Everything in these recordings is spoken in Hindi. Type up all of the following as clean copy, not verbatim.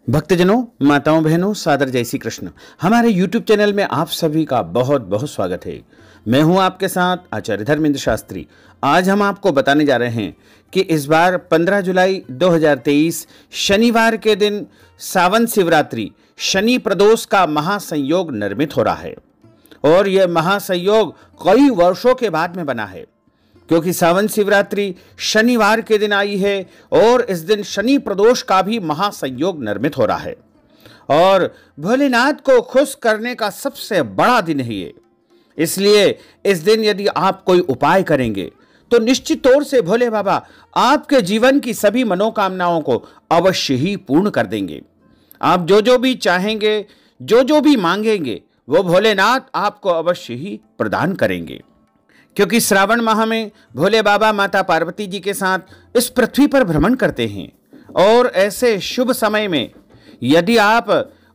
भक्तजनों, माताओं, बहनों, सादर जय श्री कृष्ण। हमारे YouTube चैनल में आप सभी का बहुत बहुत स्वागत है। मैं हूं आपके साथ आचार्य धर्मेंद्र शास्त्री। आज हम आपको बताने जा रहे हैं कि इस बार 15 जुलाई 2023 शनिवार के दिन सावन शिवरात्रि शनि प्रदोष का महासंयोग निर्मित हो रहा है और यह महासंयोग कई वर्षों के बाद में बना है, क्योंकि सावन शिवरात्रि शनिवार के दिन आई है और इस दिन शनि प्रदोष का भी महासंयोग निर्मित हो रहा है और भोलेनाथ को खुश करने का सबसे बड़ा दिन है ये। इसलिए इस दिन यदि आप कोई उपाय करेंगे तो निश्चित तौर से भोले बाबा आपके जीवन की सभी मनोकामनाओं को अवश्य ही पूर्ण कर देंगे। आप जो भी चाहेंगे, जो भी मांगेंगे, वो भोलेनाथ आपको अवश्य ही प्रदान करेंगे, क्योंकि श्रावण माह में भोले बाबा माता पार्वती जी के साथ इस पृथ्वी पर भ्रमण करते हैं और ऐसे शुभ समय में यदि आप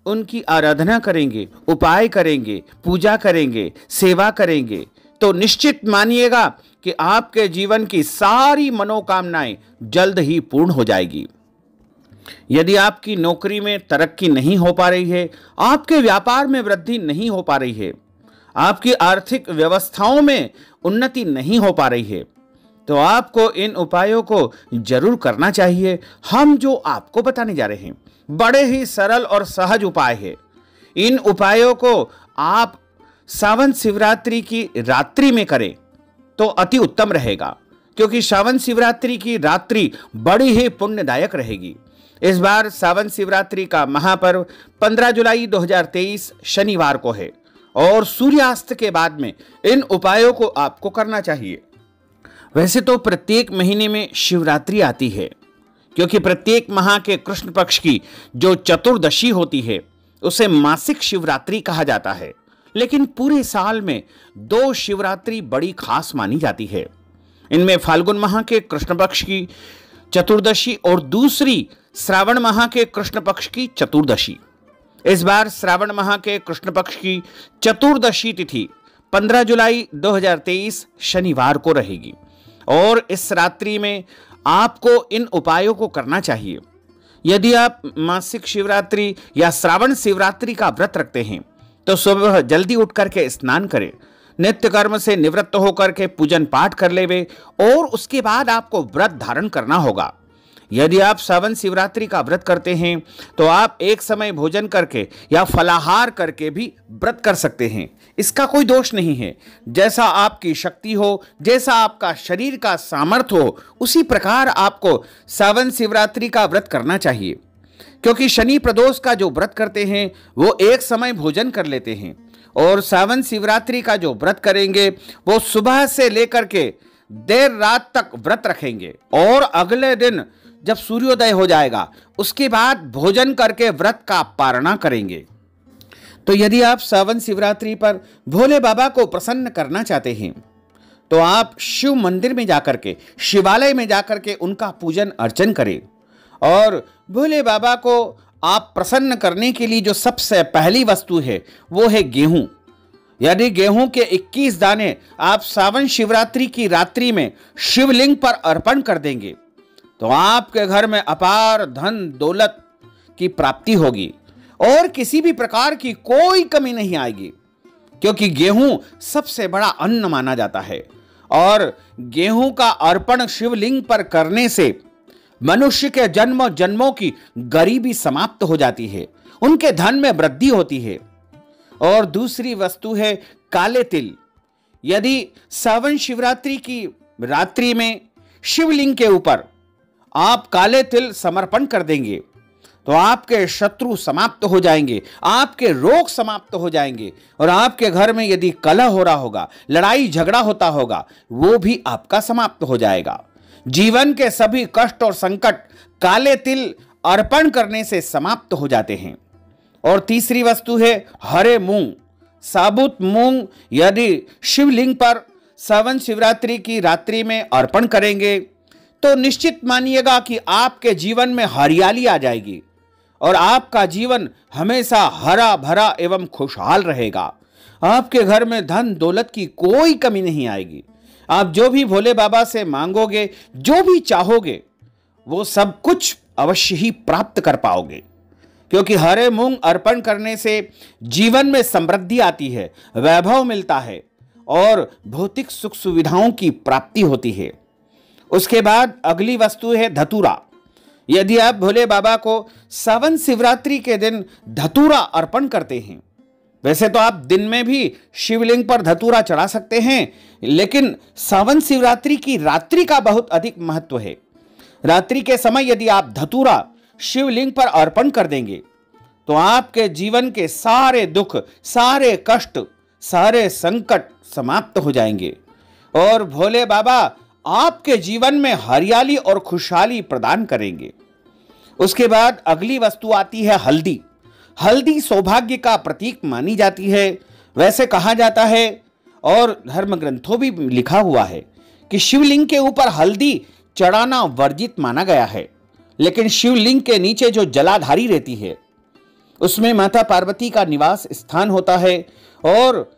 उनकी आराधना करेंगे, उपाय करेंगे, पूजा करेंगे, सेवा करेंगे, तो निश्चित मानिएगा कि आपके जीवन की सारी मनोकामनाएं जल्द ही पूर्ण हो जाएगी। यदि आपकी नौकरी में तरक्की नहीं हो पा रही है, आपके व्यापार में वृद्धि नहीं हो पा रही है, आपकी आर्थिक व्यवस्थाओं में उन्नति नहीं हो पा रही है, तो आपको इन उपायों को जरूर करना चाहिए। हम जो आपको बताने जा रहे हैं बड़े ही सरल और सहज उपाय है। इन उपायों को आप सावन शिवरात्रि की रात्रि में करें तो अति उत्तम रहेगा, क्योंकि सावन शिवरात्रि की रात्रि बड़ी ही पुण्यदायक रहेगी। इस बार सावन शिवरात्रि का महापर्व 15 जुलाई 2023 शनिवार को है और सूर्यास्त के बाद में इन उपायों को आपको करना चाहिए। वैसे तो प्रत्येक महीने में शिवरात्रि आती है, क्योंकि प्रत्येक माह के कृष्ण पक्ष की जो चतुर्दशी होती है उसे मासिक शिवरात्रि कहा जाता है, लेकिन पूरे साल में 2 शिवरात्रि बड़ी खास मानी जाती है। इनमें फाल्गुन माह के कृष्ण पक्ष की चतुर्दशी और दूसरी श्रावण माह के कृष्ण पक्ष की चतुर्दशी। इस बार श्रावण माह के कृष्ण पक्ष की चतुर्दशी तिथि 15 जुलाई 2023 शनिवार को रहेगी और इस रात्रि में आपको इन उपायों को करना चाहिए। यदि आप मासिक शिवरात्रि या श्रावण शिवरात्रि का व्रत रखते हैं तो सुबह जल्दी उठ करके स्नान करें, नित्य कर्म से निवृत्त होकर के पूजन पाठ कर लेवे और उसके बाद आपको व्रत धारण करना होगा। यदि आप सावन शिवरात्रि का व्रत करते हैं तो आप एक समय भोजन करके या फलाहार करके भी व्रत कर सकते हैं, इसका कोई दोष नहीं है। जैसा आपकी शक्ति हो, जैसा आपका शरीर का सामर्थ्य हो, उसी प्रकार आपको सावन शिवरात्रि का व्रत करना चाहिए, क्योंकि शनि प्रदोष का जो व्रत करते हैं वो एक समय भोजन कर लेते हैं और सावन शिवरात्रि का जो व्रत करेंगे वो सुबह से लेकर के देर रात तक व्रत रखेंगे और अगले दिन जब सूर्योदय हो जाएगा उसके बाद भोजन करके व्रत का पारणा करेंगे। तो यदि आप सावन शिवरात्रि पर भोले बाबा को प्रसन्न करना चाहते हैं तो आप शिव मंदिर में जाकर के, शिवालय में जाकर के उनका पूजन अर्चन करें और भोले बाबा को आप प्रसन्न करने के लिए जो सबसे पहली वस्तु है वो है गेहूं। यदि गेहूं के 21 दाने आप सावन शिवरात्रि की रात्रि में शिवलिंग पर अर्पण कर देंगे तो आपके घर में अपार धन दौलत की प्राप्ति होगी और किसी भी प्रकार की कोई कमी नहीं आएगी, क्योंकि गेहूं सबसे बड़ा अन्न माना जाता है और गेहूं का अर्पण शिवलिंग पर करने से मनुष्य के जन्म जन्मों की गरीबी समाप्त हो जाती है, उनके धन में वृद्धि होती है। और दूसरी वस्तु है काले तिल। यदि सावन शिवरात्रि की रात्रि में शिवलिंग के ऊपर आप काले तिल समर्पण कर देंगे तो आपके शत्रु समाप्त हो जाएंगे, आपके रोग समाप्त हो जाएंगे और आपके घर में यदि कलह हो रहा होगा, लड़ाई झगड़ा होता होगा, वो भी आपका समाप्त हो जाएगा। जीवन के सभी कष्ट और संकट काले तिल अर्पण करने से समाप्त हो जाते हैं। और तीसरी वस्तु है हरे मूंग, साबुत मूंग। यदि शिवलिंग पर सावन शिवरात्रि की रात्रि में अर्पण करेंगे तो निश्चित मानिएगा कि आपके जीवन में हरियाली आ जाएगी और आपका जीवन हमेशा हरा भरा एवं खुशहाल रहेगा। आपके घर में धन दौलत की कोई कमी नहीं आएगी। आप जो भी भोले बाबा से मांगोगे, जो भी चाहोगे, वो सब कुछ अवश्य ही प्राप्त कर पाओगे, क्योंकि हरे मूंग अर्पण करने से जीवन में समृद्धि आती है, वैभव मिलता है और भौतिक सुख सुविधाओं की प्राप्ति होती है। उसके बाद अगली वस्तु है धतूरा। यदि आप भोले बाबा को सावन शिवरात्रि के दिन धतूरा अर्पण करते हैं, वैसे तो आप दिन में भी शिवलिंग पर धतूरा चढ़ा सकते हैं, लेकिन सावन शिवरात्रि की रात्रि का बहुत अधिक महत्व है। रात्रि के समय यदि आप धतूरा शिवलिंग पर अर्पण कर देंगे तो आपके जीवन के सारे दुख, सारे कष्ट, सारे संकट समाप्त हो जाएंगे और भोले बाबा आपके जीवन में हरियाली और खुशहाली प्रदान करेंगे। उसके बाद अगली वस्तु आती है हल्दी। हल्दी सौभाग्य का प्रतीक मानी जाती है। वैसे कहा जाता है और धर्म ग्रंथों भी लिखा हुआ है कि शिवलिंग के ऊपर हल्दी चढ़ाना वर्जित माना गया है, लेकिन शिवलिंग के नीचे जो जलाधारी रहती है उसमें माता पार्वती का निवास स्थान होता है और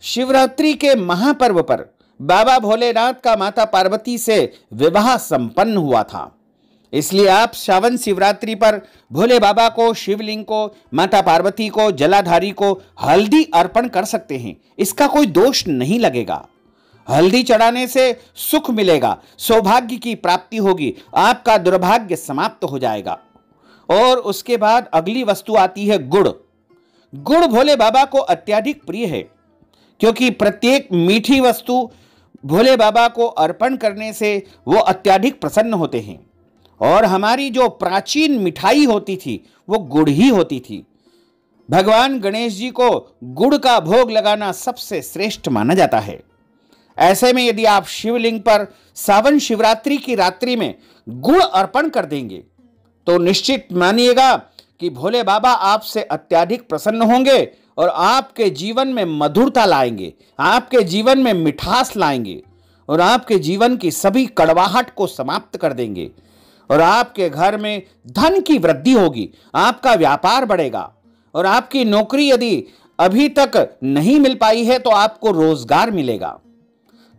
शिवरात्रि के महापर्व पर बाबा भोलेनाथ का माता पार्वती से विवाह संपन्न हुआ था। इसलिए आप सावन शिवरात्रि पर भोले बाबा को, शिवलिंग को, माता पार्वती को, जलाधारी को हल्दी अर्पण कर सकते हैं। इसका कोई दोष नहीं लगेगा। हल्दी चढ़ाने से सुख मिलेगा, सौभाग्य की प्राप्ति होगी, आपका दुर्भाग्य समाप्त हो जाएगा। और उसके बाद अगली वस्तु आती है गुड़। गुड़ भोले बाबा को अत्यधिक प्रिय है, क्योंकि प्रत्येक मीठी वस्तु भोले बाबा को अर्पण करने से वो अत्यधिक प्रसन्न होते हैं। और हमारी जो प्राचीन मिठाई होती थी वो गुड़ ही होती थी। भगवान गणेश जी को गुड़ का भोग लगाना सबसे श्रेष्ठ माना जाता है। ऐसे में यदि आप शिवलिंग पर सावन शिवरात्रि की रात्रि में गुड़ अर्पण कर देंगे तो निश्चित मानिएगा कि भोले बाबा आपसे अत्यधिक प्रसन्न होंगे और आपके जीवन में मधुरता लाएंगे, आपके जीवन में मिठास लाएंगे और आपके जीवन की सभी कड़वाहट को समाप्त कर देंगे और आपके घर में धन की वृद्धि होगी, आपका व्यापार बढ़ेगा और आपकी नौकरी यदि अभी तक नहीं मिल पाई है तो आपको रोजगार मिलेगा।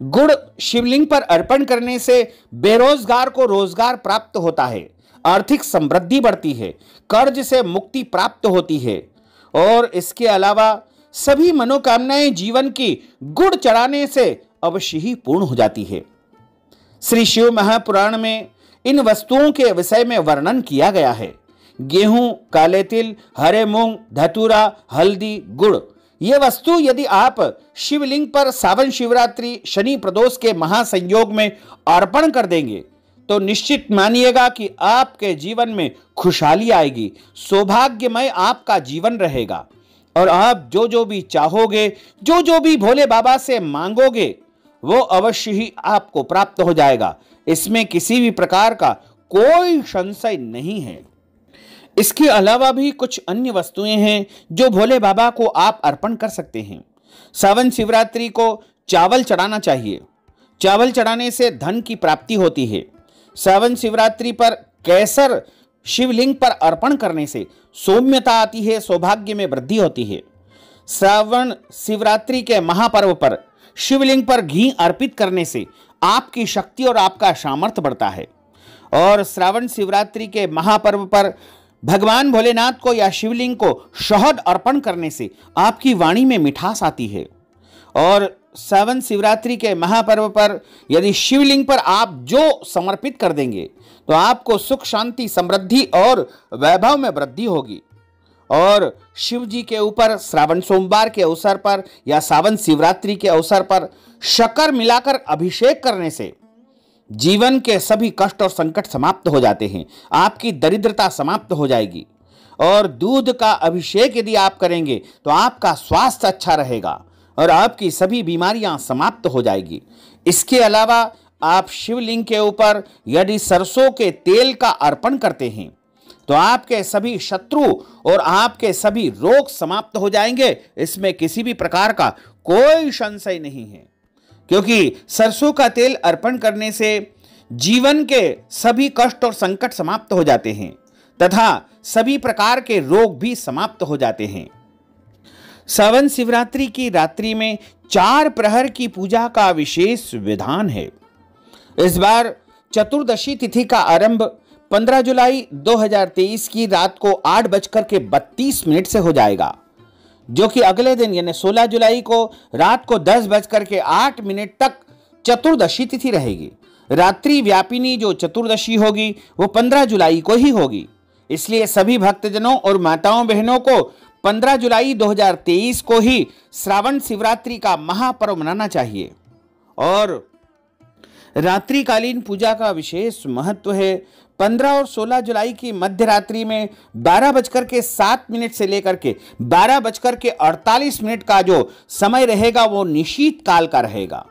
गुड़ शिवलिंग पर अर्पण करने से बेरोजगार को रोजगार प्राप्त होता है, आर्थिक समृद्धि बढ़ती है, कर्ज से मुक्ति प्राप्त होती है और इसके अलावा सभी मनोकामनाएं जीवन की गुड़ चढ़ाने से अवश्य ही पूर्ण हो जाती है। श्री शिव महापुराण में इन वस्तुओं के विषय में वर्णन किया गया है। गेहूं, काले तिल, हरे मूंग, धतूरा, हल्दी, गुड़, ये वस्तु यदि आप शिवलिंग पर सावन शिवरात्रि शनि प्रदोष के महासंयोग में अर्पण कर देंगे तो निश्चित मानिएगा कि आपके जीवन में खुशहाली आएगी, सौभाग्यमय आपका जीवन रहेगा और आप जो जो भी चाहोगे, जो जो भी भोले बाबा से मांगोगे वो अवश्य ही आपको प्राप्त हो जाएगा। इसमें किसी भी प्रकार का कोई संशय नहीं है। इसके अलावा भी कुछ अन्य वस्तुएं हैं जो भोले बाबा को आप अर्पण कर सकते हैं। सावन शिवरात्रि को चावल चढ़ाना चाहिए। चावल चढ़ाने से धन की प्राप्ति होती है। सावन शिवरात्रि पर केसर शिवलिंग पर अर्पण करने से सौम्यता आती है, सौभाग्य में वृद्धि होती है। सावन शिवरात्रि के महापर्व पर शिवलिंग पर घी अर्पित करने से आपकी शक्ति और आपका सामर्थ्य बढ़ता है। और श्रावण शिवरात्रि के महापर्व पर भगवान भोलेनाथ को या शिवलिंग को शहद अर्पण करने से आपकी वाणी में मिठास आती है। और सावन शिवरात्रि के महापर्व पर यदि शिवलिंग पर आप जो समर्पित कर देंगे तो आपको सुख, शांति, समृद्धि और वैभव में वृद्धि होगी। और शिव जी के ऊपर श्रावण सोमवार के अवसर पर या सावन शिवरात्रि के अवसर पर शक्कर मिलाकर अभिषेक करने से जीवन के सभी कष्ट और संकट समाप्त हो जाते हैं, आपकी दरिद्रता समाप्त हो जाएगी। और दूध का अभिषेक यदि आप करेंगे तो आपका स्वास्थ्य अच्छा रहेगा और आपकी सभी बीमारियां समाप्त हो जाएगी। इसके अलावा आप शिवलिंग के ऊपर यदि सरसों के तेल का अर्पण करते हैं तो आपके सभी शत्रु और आपके सभी रोग समाप्त हो जाएंगे। इसमें किसी भी प्रकार का कोई संशय नहीं है, क्योंकि सरसों का तेल अर्पण करने से जीवन के सभी कष्ट और संकट समाप्त हो जाते हैं तथा सभी प्रकार के रोग भी समाप्त हो जाते हैं। सावन शिवरात्रि की रात्रि में 4 प्रहर की पूजा का विशेष विधान है। इस बार चतुर्दशी तिथि का आरंभ 15 जुलाई 2023 की रात को 8:32 से हो जाएगा, जो कि अगले दिन यानी 16 जुलाई को रात को 10:08 तक चतुर्दशी तिथि रहेगी। रात्रि व्यापिनी जो चतुर्दशी होगी वो 15 जुलाई को ही होगी। इसलिए सभी भक्तजनों और माताओं बहनों को 15 जुलाई 2023 को ही श्रावण शिवरात्रि का महापर्व मनाना चाहिए। और रात्रिकालीन पूजा का विशेष महत्व है। 15 और 16 जुलाई की मध्य रात्रि में 12:07 से लेकर के 12:48 का जो समय रहेगा वो निशीत काल का रहेगा।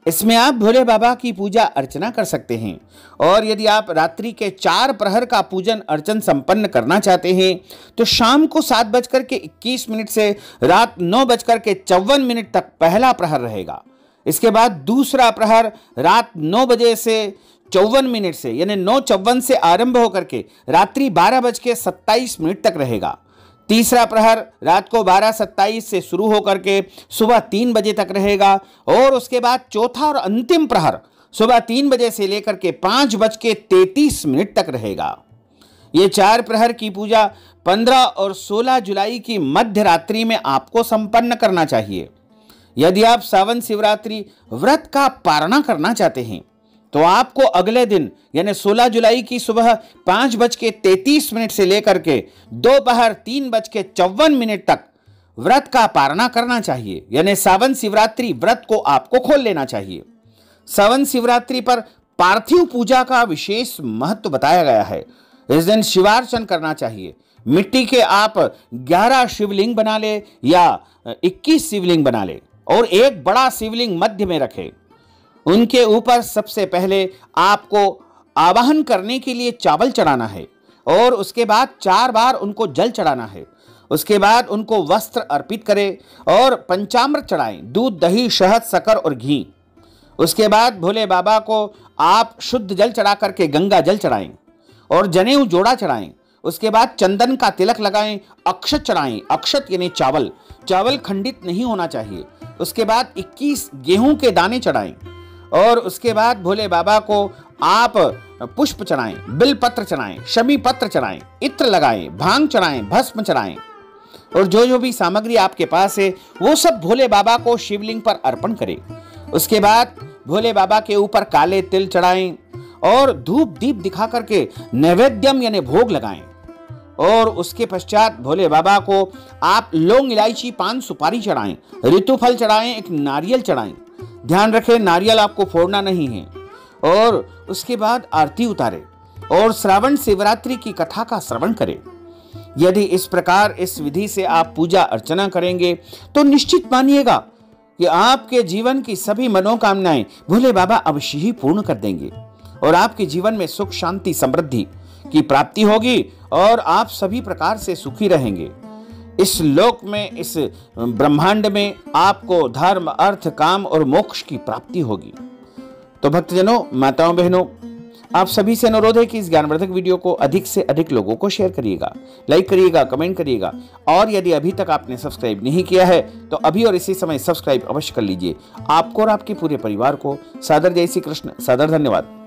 इसमें आप भोले बाबा की पूजा अर्चना कर सकते हैं। और यदि आप रात्रि के 4 प्रहर का पूजन अर्चन संपन्न करना चाहते हैं तो शाम को 7:21 से रात 9:54 तक पहला प्रहर रहेगा। इसके बाद दूसरा प्रहर रात 9 बजे से 54 से यानी 9:54 से आरंभ होकर के रात्रि 12:27 तक रहेगा। तीसरा प्रहर रात को 12:27 से शुरू होकर के सुबह 3 बजे तक रहेगा। और उसके बाद चौथा और अंतिम प्रहर सुबह 3 बजे से लेकर के 5:33 तक रहेगा। ये 4 प्रहर की पूजा 15 और 16 जुलाई की मध्य रात्रि में आपको संपन्न करना चाहिए। यदि आप सावन शिवरात्रि व्रत का पारणा करना चाहते हैं तो आपको अगले दिन यानी 16 जुलाई की सुबह 5:33 से लेकर के दोपहर 3:54 तक व्रत का पारणा करना चाहिए। यानी सावन शिवरात्रि व्रत को आपको खोल लेना चाहिए। सावन शिवरात्रि पर पार्थिव पूजा का विशेष महत्व बताया गया है। इस दिन शिवार्चन करना चाहिए। मिट्टी के आप 11 शिवलिंग बना ले या 21 शिवलिंग बना ले और एक बड़ा शिवलिंग मध्य में रखे। उनके ऊपर सबसे पहले आपको आवाहन करने के लिए चावल चढ़ाना है और उसके बाद 4 बार उनको जल चढ़ाना है। उसके बाद उनको वस्त्र अर्पित करें और पंचामृत चढ़ाएं, दूध, दही, शहद, शक्कर और घी। उसके बाद भोले बाबा को आप शुद्ध जल चढ़ा करके गंगा जल चढ़ाएं और जनेऊ जोड़ा चढ़ाएं। उसके बाद चंदन का तिलक लगाएं, अक्षत चढ़ाएं। अक्षत यानी चावल, चावल खंडित नहीं होना चाहिए। उसके बाद 21 गेहूं के दाने चढ़ाएं और उसके बाद भोले बाबा को आप पुष्प चढ़ाएं, बिल पत्र चढ़ाएं, शमी पत्र चढ़ाएं, इत्र लगाएं, भांग चढ़ाएं, भस्म चढ़ाएं और जो भी सामग्री आपके पास है वो सब भोले बाबा को शिवलिंग पर अर्पण करें। उसके बाद भोले बाबा के ऊपर काले तिल चढ़ाएं और धूप दीप दिखा करके नैवेद्यम यानी भोग लगाएं। और उसके पश्चात भोले बाबा को आप लौंग, इलायची, पान, सुपारी चढ़ाएं, ऋतुफल चढ़ाएं, एक नारियल चढ़ाएं। ध्यान रखें नारियल आपको फोड़ना नहीं है। और उसके बाद आरती उतारें और श्रावण शिवरात्रि की कथा का श्रवण करें। यदि इस प्रकार इस विधि से आप पूजा अर्चना करेंगे तो निश्चित मानिएगा कि आपके जीवन की सभी मनोकामनाएं भोले बाबा अवश्य ही पूर्ण कर देंगे और आपके जीवन में सुख, शांति, समृद्धि की प्राप्ति होगी और आप सभी प्रकार से सुखी रहेंगे। इस लोक में, इस ब्रह्मांड में आपको धर्म, अर्थ, काम और मोक्ष की प्राप्ति होगी। तो भक्तजनों, माताओं, बहनों, आप सभी से अनुरोध है कि इस ज्ञानवर्धक वीडियो को अधिक से अधिक लोगों को शेयर करिएगा, लाइक करिएगा, कमेंट करिएगा और यदि अभी तक आपने सब्सक्राइब नहीं किया है तो अभी और इसी समय सब्सक्राइब अवश्य कर लीजिए। आपको और आपके पूरे परिवार को सादर जय श्री कृष्ण, सादर धन्यवाद।